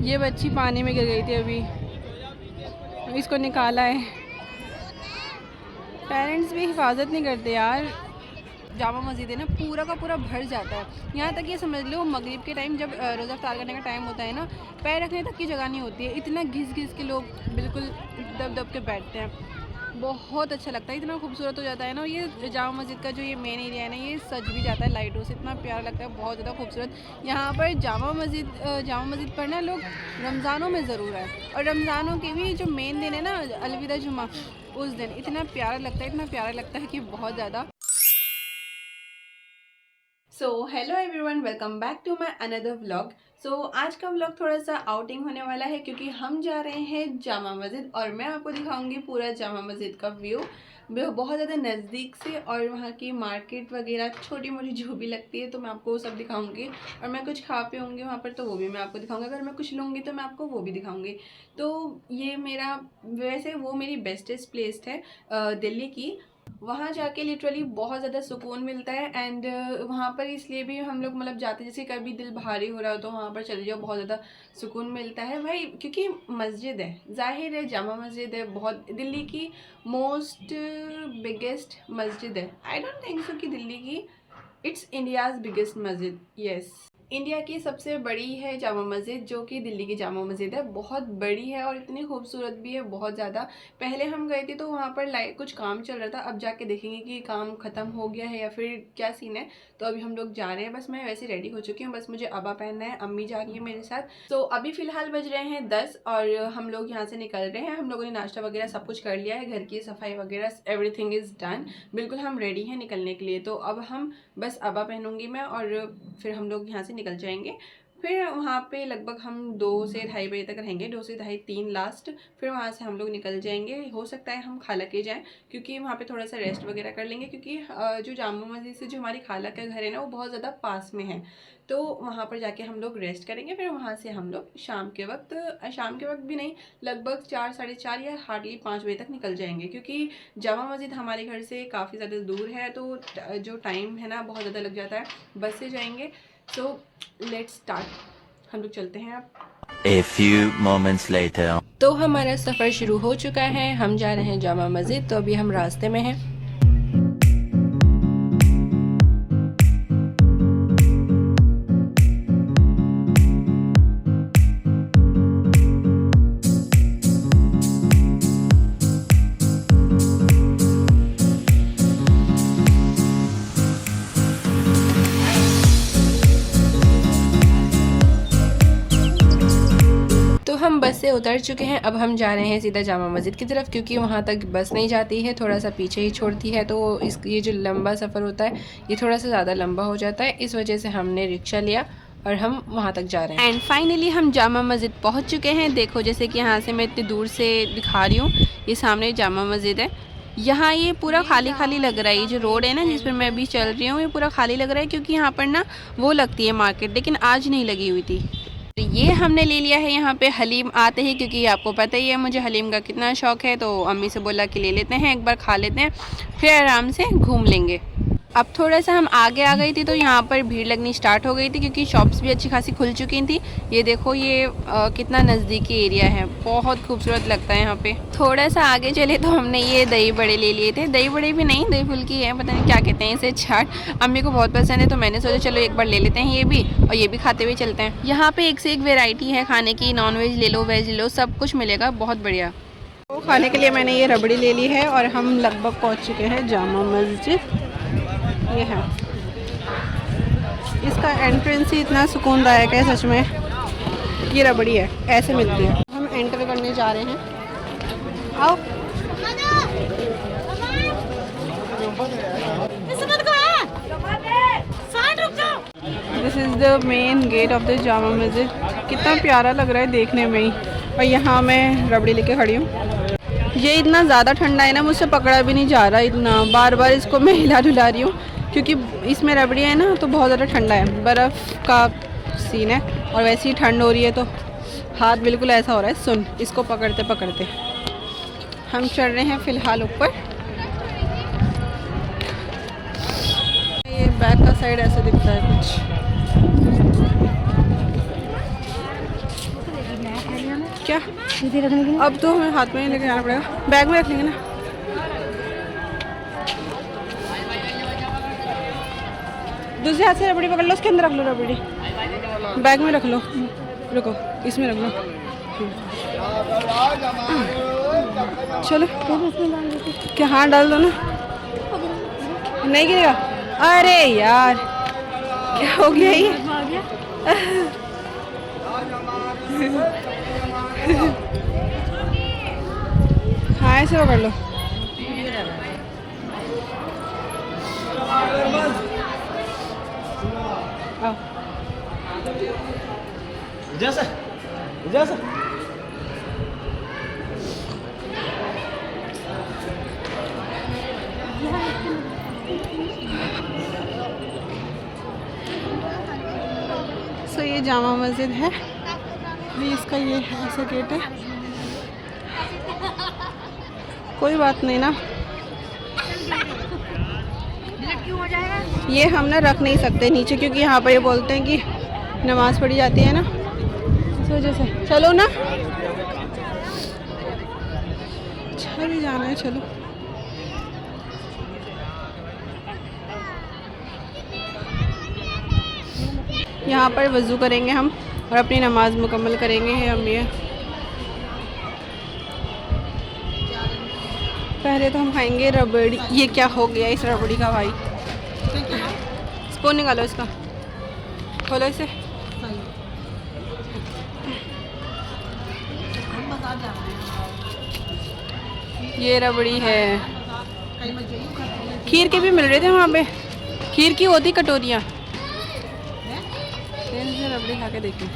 ये बच्ची पानी में गिर गई थी अभी, इसको निकाला है। पेरेंट्स भी हिफाजत नहीं करते यार। जामा मस्जिद है ना, पूरा का पूरा भर जाता है। यहाँ तक ये समझ लो मगरिब के टाइम जब रोज़ा इफ्तार करने का टाइम होता है ना, पैर रखने तक की जगह नहीं होती है। इतना घिस घिस के लोग बिल्कुल दब दब के बैठते हैं। बहुत अच्छा लगता है, इतना खूबसूरत हो जाता है ना। ये जामा मस्जिद का जो ये मेन एरिया है ना, ये सज भी जाता है लाइटों से, इतना प्यारा लगता है, बहुत ज़्यादा खूबसूरत। यहाँ पर जामा मस्जिद पर ना लोग रमज़ानों में ज़रूर आए, और रमज़ानों के भी जो मेन दिन है ना, अलविदा जुमा, उस दिन इतना प्यारा लगता है, इतना प्यारा लगता है कि बहुत ज़्यादा। So hello everyone, welcome back to my another vlog. सो आज का व्लॉग थोड़ा सा आउटिंग होने वाला है क्योंकि हम जा रहे हैं जामा मस्जिद, और मैं आपको दिखाऊंगी पूरा जामा मस्जिद का व्यू बहुत ज़्यादा नज़दीक से, और वहाँ की मार्केट वगैरह छोटी मोटी जो भी लगती है तो मैं आपको वो सब दिखाऊंगी। और मैं कुछ खा पीऊँगी वहाँ पर तो वो भी मैं आपको दिखाऊंगी, अगर मैं कुछ लूँगी तो मैं आपको वो भी दिखाऊंगी। तो ये मेरा, वैसे वो मेरी बेस्टेस्ट प्लेस है दिल्ली की। वहाँ जाके लिटरली बहुत ज़्यादा सुकून मिलता है। एंड वहाँ पर इसलिए भी हम लोग मतलब जाते, जैसे कभी दिल भारी हो रहा हो तो वहाँ पर चले जाओ, बहुत ज़्यादा सुकून मिलता है भाई। क्योंकि मस्जिद है, जाहिर है जामा मस्जिद है, बहुत दिल्ली की मोस्ट बिगेस्ट मस्जिद है। आई डोंट थिंक सो कि दिल्ली की, इट्स इंडियाज़ बिगेस्ट मस्जिद। यस, इंडिया की सबसे बड़ी है जामा मस्जिद, जो कि दिल्ली की जामा मस्जिद है। बहुत बड़ी है और इतनी खूबसूरत भी है, बहुत ज़्यादा। पहले हम गए थे तो वहाँ पर कुछ काम चल रहा था, अब जाके देखेंगे कि काम ख़त्म हो गया है या फिर क्या सीन है। तो अभी हम लोग जा रहे हैं, बस मैं वैसे रेडी हो चुकी हूँ, बस मुझे अबा पहनना है, अम्मी जा रही है मेरे साथ। तो अभी फ़िलहाल बज रहे हैं 10 और हम लोग यहाँ से निकल रहे हैं। हम लोगों ने नाश्ता वगैरह सब कुछ कर लिया है, घर की सफाई वगैरह एवरीथिंग इज़ डन, बिल्कुल हम रेडी हैं निकलने के लिए। तो अब हम बस अबा पहनूंगी मैं, और फिर हम लोग यहाँ से निकल जाएंगे। फिर वहाँ पे लगभग हम 2 से ढाई बजे तक रहेंगे, 2 से ढाई 3 लास्ट। फिर वहाँ से हम लोग निकल जाएंगे, हो सकता है हम खाला के जाएं, क्योंकि वहाँ पे थोड़ा सा रेस्ट वगैरह कर लेंगे। क्योंकि जो जामा मस्जिद से जो हमारी खाला का घर है ना, वो बहुत ज़्यादा पास में है, तो वहाँ पर जाके हम लोग रेस्ट करेंगे। फिर वहाँ से हम लोग शाम के वक्त भी नहीं, लगभग 4 साढ़े 4 या हार्डली 5 बजे तक निकल जाएंगे। क्योंकि जामा मस्जिद हमारे घर से काफ़ी ज़्यादा दूर है, तो जो टाइम है ना बहुत ज़्यादा लग जाता है, बस से जाएंगे। सो लेट्स स्टार्ट, हम लोग चलते हैं अब। A few moments later. तो हमारा सफ़र शुरू हो चुका है, हम जा रहे हैं जामा मस्जिद, तो अभी हम रास्ते में हैं। हम बस से उतर चुके हैं, अब हम जा रहे हैं सीधा जामा मस्जिद की तरफ, क्योंकि वहाँ तक बस नहीं जाती है, थोड़ा सा पीछे ही छोड़ती है। तो ये जो लंबा सफ़र होता है ये थोड़ा सा ज़्यादा लंबा हो जाता है, इस वजह से हमने रिक्शा लिया और हम वहाँ तक जा रहे हैं। एंड फाइनली हम जामा मस्जिद पहुँच चुके हैं। देखो, जैसे कि यहाँ से मैं इतनी दूर से दिखा रही हूँ, ये सामने जामा मस्जिद है। यहाँ ये पूरा खाली खाली लग रहा है, ये जो रोड है ना जिस पर मैं अभी चल रही हूँ, ये पूरा खाली लग रहा है, क्योंकि यहाँ पर ना वो लगती है मार्केट, लेकिन आज नहीं लगी हुई थी। तो ये हमने ले लिया है यहाँ पे हलीम आते ही, क्योंकि आपको पता ही है मुझे हलीम का कितना शौक़ है। तो अम्मी से बोला कि ले लेते हैं, एक बार खा लेते हैं, फिर आराम से घूम लेंगे। अब थोड़ा सा हम आगे आ गई थी तो यहाँ पर भीड़ लगनी स्टार्ट हो गई थी, क्योंकि शॉप्स भी अच्छी खासी खुल चुकी थी। ये देखो, ये कितना नज़दीकी एरिया है, बहुत खूबसूरत लगता है यहाँ पे। थोड़ा सा आगे चले तो हमने ये दही बड़े ले लिए थे, दही बड़े भी नहीं, दही फुल्की है, पता नहीं क्या कहते हैं इसे, चाट। अम्मी को बहुत पसंद है, तो मैंने सोचा चलो एक बार ले लेते हैं ये भी, और ये भी खाते हुए चलते हैं। यहाँ पे एक से एक वेराइटी है खाने की, नॉन वेज ले लो, वेज ले लो, सब कुछ मिलेगा, बहुत बढ़िया। तो खाने के लिए मैंने ये रबड़ी ले ली है, और हम लगभग पहुँच चुके हैं जामा मस्जिद। ये है, इसका एंट्रेंस ही इतना सुकूनदायक है सच में। ये रबड़ी है, ऐसे मिलती है। हम एंटर करने जा रहे हैं, आओ। This is the main gate of the Jama Masjid. कितना प्यारा लग रहा है देखने में ही। और यहाँ मैं रबड़ी लेके खड़ी हूँ। ये इतना ज़्यादा ठंडा है ना, मुझसे पकड़ा भी नहीं जा रहा, इतना बार बार इसको मैं हिला डुला रही हूँ, क्योंकि इसमें रबड़ी है ना, तो बहुत ज़्यादा ठंडा है, बर्फ़ का सीन है, और वैसे ही ठंड हो रही है तो हाथ बिल्कुल ऐसा हो रहा है। सुन, इसको पकड़ते पकड़ते हम चढ़ रहे हैं फ़िलहाल ऊपर। ये बैक का साइड ऐसे दिखता है कुछ। क्या अब तो हमें हाथ में ही लेके जाना पड़ेगा, बैग में रख लेंगे ना। दूसरे हाथ से रबड़ी पकड़ लो, उसके अंदर रख लो रबड़ी, बैग में रख लो, रुको इसमें रख लो। चलो क्या, हाथ डाल दो ना, नहीं गिरेगा। अरे यार क्या हो गया ये हाँ ऐसे पकड़ लो। आओ सो ये जामा मस्जिद है, ये इसका ये ऐसा गेट है। कोई बात नहीं ना, ये हम ना रख नहीं सकते नीचे, क्योंकि यहाँ पर ये बोलते हैं कि नमाज़ पढ़ी जाती है ना, इस वजह से। चलो ना, चल जाना है, चलो। यहाँ पर वज़ू करेंगे हम और अपनी नमाज मुकम्मल करेंगे हम। ये पहले तो हम खाएंगे रबड़ी। ये क्या हो गया इस रबड़ी का भाई, स्पून निकालो इसका, खोलो इसे। ये रबड़ी है, खीर के भी मिल रहे थे वहाँ पे, खीर की होती कटोरियाँ। रबड़ी खा के देखिए,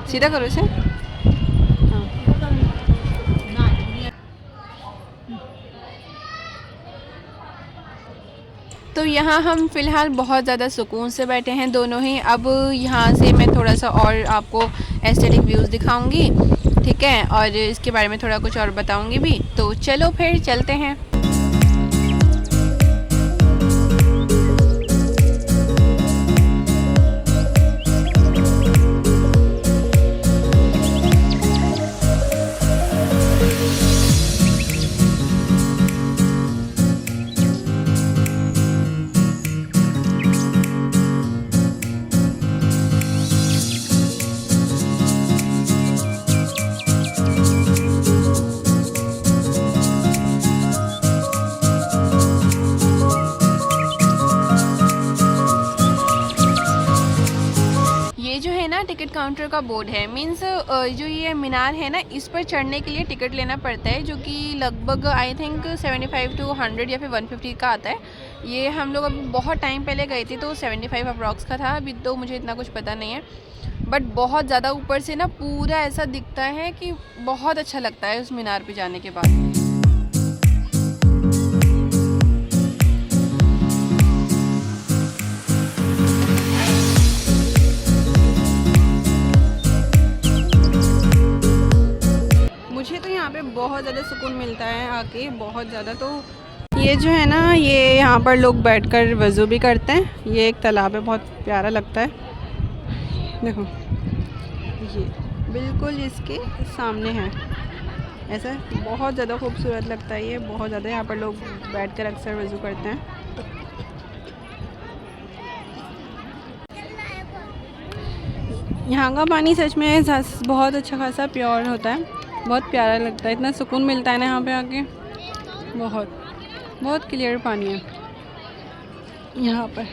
सीधा करो इसे। हाँ। तो यहाँ हम फ़िलहाल बहुत ज़्यादा सुकून से बैठे हैं दोनों ही। अब यहाँ से मैं थोड़ा सा और आपको एस्थेटिक व्यूज़ दिखाऊंगी, ठीक है, और इसके बारे में थोड़ा कुछ और बताऊंगी भी। तो चलो फिर चलते हैं। टिकट काउंटर का बोर्ड है, मींस जो ये मीनार है ना, इस पर चढ़ने के लिए टिकट लेना पड़ता है, जो कि लगभग आई थिंक 75 to 100 या फिर 150 का आता है। ये हम लोग अभी बहुत टाइम पहले गए थे तो 75 अप्रॉक्स का था, अभी तो मुझे इतना कुछ पता नहीं है। बट बहुत ज़्यादा ऊपर से ना पूरा ऐसा दिखता है कि बहुत अच्छा लगता है उस मीनार पे जाने के बाद। मुझे तो यहाँ पे बहुत ज़्यादा सुकून मिलता है आके, बहुत ज़्यादा। तो ये जो है ना, ये यहाँ पर लोग बैठकर वज़ू भी करते हैं। ये एक तालाब है, बहुत प्यारा लगता है। देखो ये बिल्कुल इसके सामने है, ऐसा बहुत ज़्यादा खूबसूरत लगता है ये, बहुत ज़्यादा। यहाँ पर लोग बैठकर अक्सर वज़ू करते हैं। यहाँ का पानी सच में बहुत अच्छा खासा प्योर होता है, बहुत प्यारा लगता है, इतना सुकून मिलता है ना यहाँ पे आके। बहुत क्लियर पानी है यहाँ पर।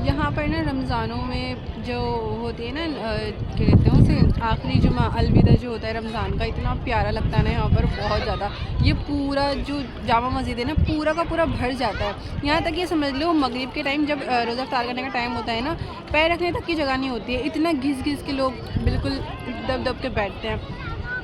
यहाँ पर ना रमज़ानों में जो होती है ना, क्या कहते हैं उसे, आखिरी जुमा अलविदा जो होता है रमज़ान का, इतना प्यारा लगता है ना यहाँ पर, बहुत ज़्यादा। ये पूरा जो जामा मस्जिद है ना, पूरा का पूरा भर जाता है। यहाँ तक ये समझ लो मगरिब के टाइम जब रोज़ा इफ्तार करने का टाइम होता है ना, पैर रखने तक की जगह नहीं होती है, इतना घिस घिस के लोग बिल्कुल दब दब के बैठते हैं।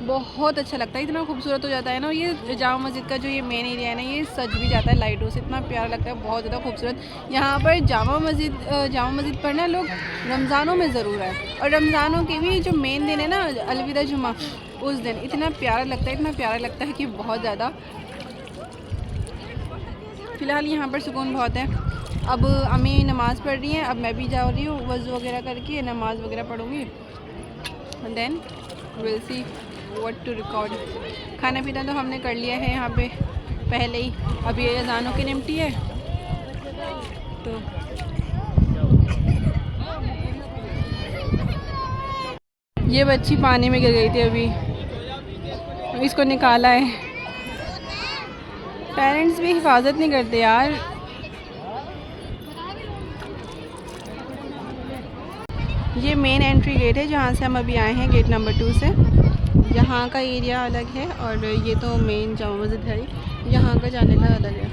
बहुत अच्छा लगता है, इतना खूबसूरत हो जाता है ना। ये जामा मस्जिद का जो ये मेन एरिया है ना, ये सज भी जाता है लाइटों से, इतना प्यारा लगता है, बहुत ज़्यादा खूबसूरत। यहाँ पर जामा मस्जिद पर ना लोग रमज़ानों में ज़रूर आए, और रमज़ानों के भी जो मेन दिन है ना, अलविदा जुमा, उस दिन इतना प्यारा लगता है, इतना प्यारा लगता है कि बहुत ज़्यादा। फ़िलहाल यहाँ पर सुकून बहुत है। अब अम्मी नमाज़ पढ़ रही हैं, अब मैं भी जा रही हूँ वज़ू वगैरह करके नमाज़ वगैरह पढ़ूँगी, then will see what to record. खाना पीना तो हमने कर लिया है यहाँ पे पहले ही, अब ये अज़ानों की निमटी है। तो ये बच्ची पानी में गिर गई थी, अभी इसको निकाला है। पेरेंट्स भी हिफाजत नहीं करते यार। ये मेन एंट्री गेट है जहाँ से हम अभी आए हैं, गेट नंबर 2 से। यहाँ का एरिया अलग है और ये तो मेन जामा मस्जिद है, यहाँ का जाने का अलग है।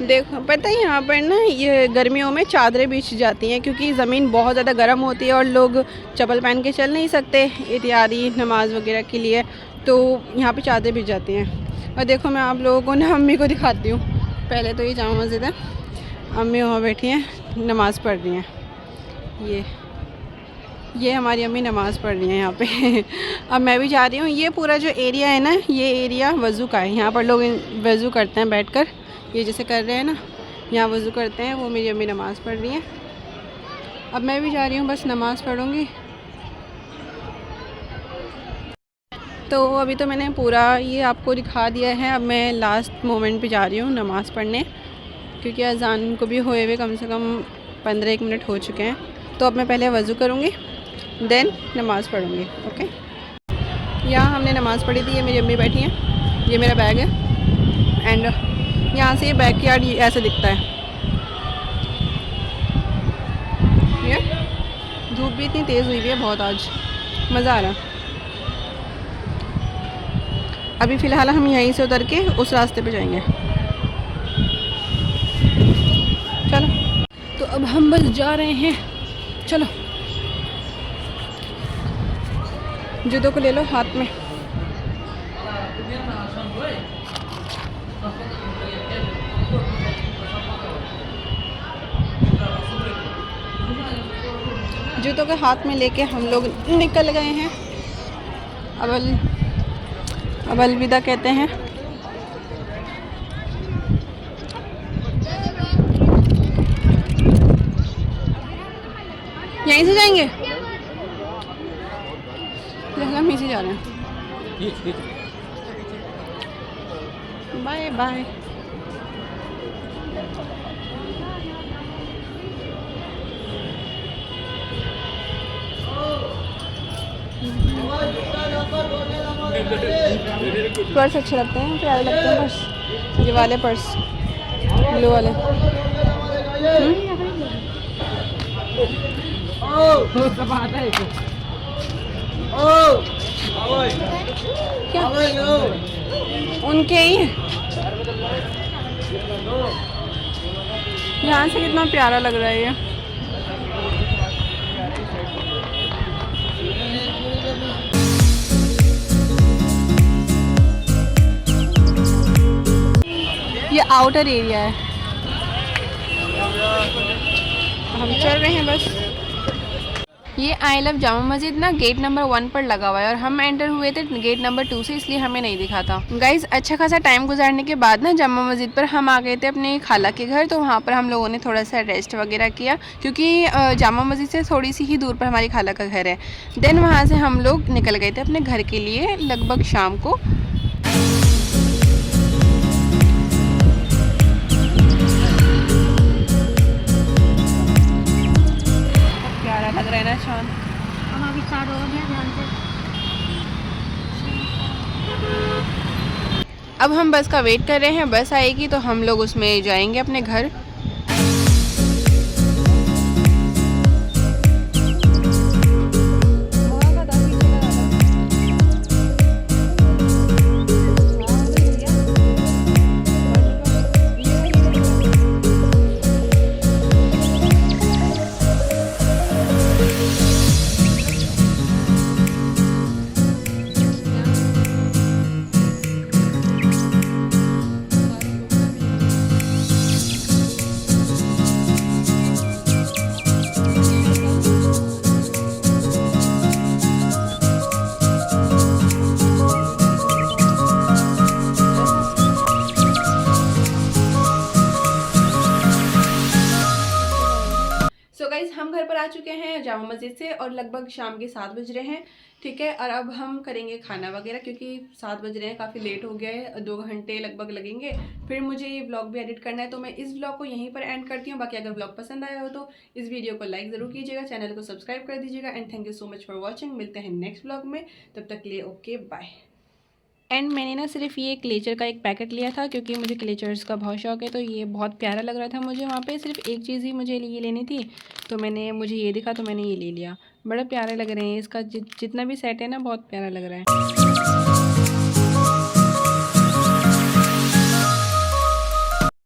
देखो पता है यहाँ पर ना, ये गर्मियों में चादरें बिछ जाती हैं क्योंकि ज़मीन बहुत ज़्यादा गर्म होती है और लोग चप्पल पहन के चल नहीं सकते इत्यादि नमाज वगैरह के लिए, तो यहाँ पे चादरें बिछ जाती हैं। और देखो मैं आप लोगों को ना अम्मी को दिखाती हूँ। पहले तो ये जामा मस्जिद है, अम्मी वहाँ बैठी हैं नमाज़ पढ़ रही हैं। ये हमारी अम्मी नमाज़ पढ़ रही हैं यहाँ पे। अब मैं भी जा रही हूँ। ये पूरा जो एरिया है ना, ये एरिया वज़ू का है, यहाँ पर लोग वज़ू करते हैं बैठकर, ये जैसे कर रहे हैं ना, यहाँ वज़ू करते हैं। वो मेरी अम्मी नमाज़ पढ़ रही हैं, अब मैं भी जा रही हूँ, बस नमाज़ पढ़ूँगी। तो अभी तो मैंने पूरा ये आपको दिखा दिया है, अब मैं लास्ट मोमेंट पे जा रही हूँ नमाज़ पढ़ने, क्योंकि अज़ान को भी हुए हुए कम से कम 15-1 मिनट हो चुके हैं। तो अब मैं पहले वज़ू करूँगी, देन नमाज़ पढ़ूँगी। ओके, यहाँ हमने नमाज़ पढ़ी थी, ये मेरी अम्मी बैठी हैं, ये मेरा बैग है, एंड यहाँ से ये बैक यार्ड ऐसे दिखता है। ये धूप भी इतनी तेज़ हुई हुई है बहुत, आज मज़ा आ रहा है। अभी फ़िलहाल हम यहीं से उतर के उस रास्ते पे जाएंगे। चलो, तो अब हम बस जा रहे हैं, चलो। जूतों को ले लो हाथ में। जूतों के हाथ में लेके हम लोग निकल गए हैं। अब अलविदा कहते हैं। यहीं से जाएंगे, हम यहीं से जा रहे हैं। Bye bye. पर्स अच्छे लगते हैं, प्यारे लगते हैं पर्स, ये वाले पर्स ब्लू वाले। क्या उनके ही हैं? यहाँ से कितना प्यारा लग रहा है ये। ये आउटर एरिया है, हम चल रहे हैं बस। ये आई लव जामा मस्जिद ना गेट नंबर 1 पर लगा हुआ है और हम एंटर हुए थे गेट नंबर 2 से, इसलिए हमें नहीं दिखा था। गाइज अच्छा खासा टाइम गुजारने के बाद ना जामा मस्जिद पर हम आ गए थे अपने खाला के घर, तो वहाँ पर हम लोगों ने थोड़ा सा रेस्ट वगैरह किया, क्योंकि जामा मस्जिद से थोड़ी सी ही दूर पर हमारी खाला का घर है। देन वहाँ से हम लोग निकल गए थे अपने घर के लिए लगभग शाम को। लग रहा है ना शान। अब हम बस का वेट कर रहे हैं, बस आएगी तो हम लोग उसमें जाएंगे अपने घर। चुके हैं जामा मस्जिद से और लगभग शाम के 7 बज रहे हैं, ठीक है। और अब हम करेंगे खाना वगैरह क्योंकि 7 बज रहे हैं, काफ़ी लेट हो गया है, 2 घंटे लगभग लगेंगे। फिर मुझे ये व्लॉग भी एडिट करना है, तो मैं इस व्लॉग को यहीं पर एंड करती हूँ। बाकी अगर व्लॉग पसंद आया हो तो इस वीडियो को लाइक ज़रूर कीजिएगा, चैनल को सब्सक्राइब कर दीजिएगा। And thank you so much for watching. मिलते हैं नेक्स्ट व्लॉग में, तब तक के लिए ओके बाय। एंड मैंने ना सिर्फ ये क्लेचर का एक पैकेट लिया था क्योंकि मुझे क्लेचर्स का बहुत शौक है, तो ये बहुत प्यारा लग रहा था मुझे। वहाँ पे सिर्फ एक चीज़ ही मुझे ये लेनी थी, तो मुझे ये दिखा तो मैंने ये ले लिया। बड़े प्यारे लग रहे हैं, इसका जितना भी सेट है ना बहुत प्यारा लग रहा है।